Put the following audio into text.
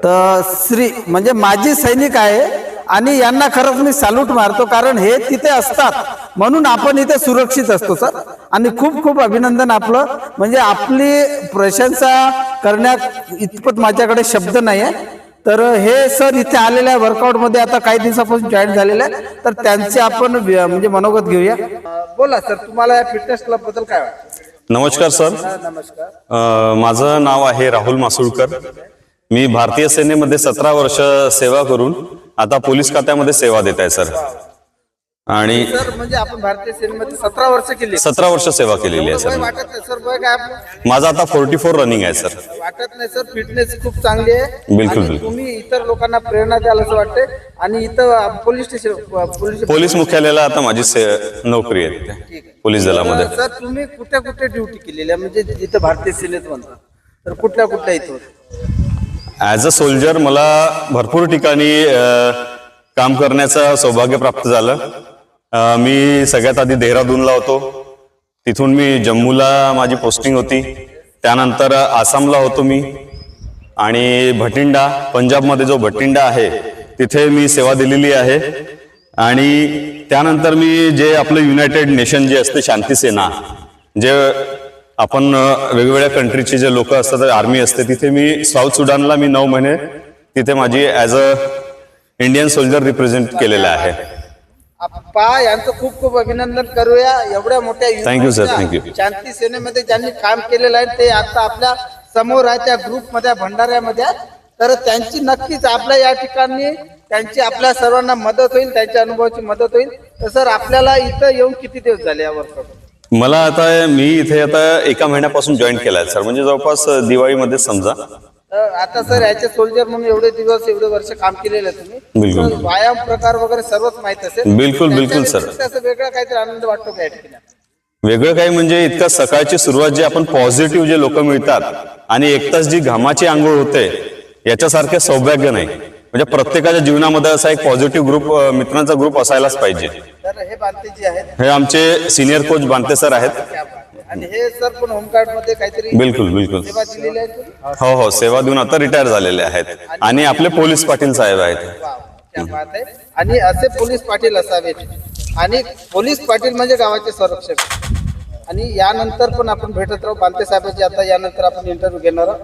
तर श्री म्हणजे माजी सैनिक आहे आणि यांना खरंच मी सॅल्यूट मारतो, कारण हे तिथे असतात म्हणून आपण इथे सुरक्षित असतो सर. आणि खूप खूप अभिनंदन आपलं. म्हणजे आपली प्रशंसा करण्यात इतपत माझ्याकडे शब्द नाही आहे. तर हे सर इथे आलेले आहे वर्कआउटमध्ये, आता काही दिवसापासून जॉईन झालेले आहे. तर त्यांचे आपण म्हणजे मनोगत घेऊया. बोला सर, तुम्हाला या फिटनेस क्लब बद्दल काय वाटतं? नमस्कार सर. नमस्कार. माझं नाव आहे राहुल मासुळकर. मी भारतीय सेनेमध्ये 17 वर्ष सेवा करून आता पोलीस खात्यामध्ये सेवा देत आहे सर. आणि सर म्हणजे आपण भारतीय सेनेमध्ये 17 वर्ष केली. 17 वर्ष सेवा केलेली आहे सर. वाटत नाही सर वय काय आपलं? माझं आता 44 रनिंग आहे सर. वाटत नाही सर, फिटनेस खूप चांगली आहे. बिलकुल, आणि बिलकुल. तुम्ही इतर लोकांना प्रेरणा द्याल असं वाटते. आणि इथं पोलीस स्टेशन पोलीस मुख्यालयाला आता माझी नोकरी आहे तिथे पोलीस दलामध्ये. सर तुम्ही कुठे कुठे ड्युटी केलेली आहे, म्हणजे इथं भारतीय सेनेत म्हणतात तर कुठल्या कुठल्या इथं? ॲज अ सोल्जर मला भरपूर ठिकाणी काम करण्याचं सौभाग्य प्राप्त झालं. मी सगळ्यात आधी देहरादूनला होतो, तिथून मी जम्मूला माझी पोस्टिंग होती. त्यानंतर आसामला होतो मी, आणि भटिंडा पंजाबमध्ये जो भटिंडा आहे तिथे मी सेवा दिलेली आहे. आणि त्यानंतर मी जे आपलं युनायटेड नेशन जे असते शांती सेना, जे आपण वेगवेगळ्या कंट्रीचे जे लोक असतात आर्मी असते, तिथे मी साऊथ सुडानला मी 9 महिने तिथे माझी as a Indian soldier represent केलेलं आहे. आप्पा यांचं खूप खूप अभिनंदन करूया. एवढ्या मोठ्या थँक्यू सर, थँक्यू. शांती सेनेमध्ये ज्यांनी काम केलेलं आहे ते आता आपल्या समोर आहे, त्या ग्रुपमध्ये भंडाऱ्यामध्ये. तर त्यांची नक्कीच आपल्या या ठिकाणी त्यांची आपल्या सर्वांना मदत होईल, त्यांच्या अनुभवाची मदत होईल. तर सर आपल्याला इथं येऊन किती दिवस झाले या वर्षात? मला आता मी इथे आता 1 महिन्यापासून जॉईन केलाय सर, म्हणजे जवळपास दिवाळीमध्ये समजा. आता सर याचे सोल्जर म्हणून एवढे दिवस एवढे वर्ष काम केलेलं तुम्ही, बिलकुल. तर व्यायाम प्रकार वगैरे सर्वच माहित असेल. बिलकुल, बिलकुल सर. त्याचा वेगळा काहीतरी आनंद वाटतो का या ठिकाणी? वेगळं काही म्हणजे इतका सकाळची सुरुवात जे आपण पॉझिटिव्ह जे लोक मिळतात आणि 1 तास जी घामाची आंघोळ होते, याच्यासारखे सौभाग्य नाही. म्हणजे प्रत्येकाच्या जीवनामध्ये असा एक पॉझिटिव्ह ग्रुप, मित्रांचा ग्रुप असायलाच पाहिजे. तर हे बांतेजी आहेत, हे आमचे सिनियर कोच बांते सर आहेत. आणि हे सर पण होमगार्ड मध्ये काहीतरी बिलकुल, बिलकुल. सेवा दिलेली आहे तुम्ही? हो हो, सेवा देऊन आता रिटायर झालेले आहेत. आणि आपले पोलीस पाटील साहेब आहेत. वाव, क्या बात आहे. आणि असे पोलीस पाटील असावेत. आणि पोलीस पाटील म्हणजे गावाचे संरक्षक. आणि यानंतर पण आपण भेटत राहू बांते साहेबांची. आता यानंतर आपण इंटरव्ह्यू घेणार आहोत.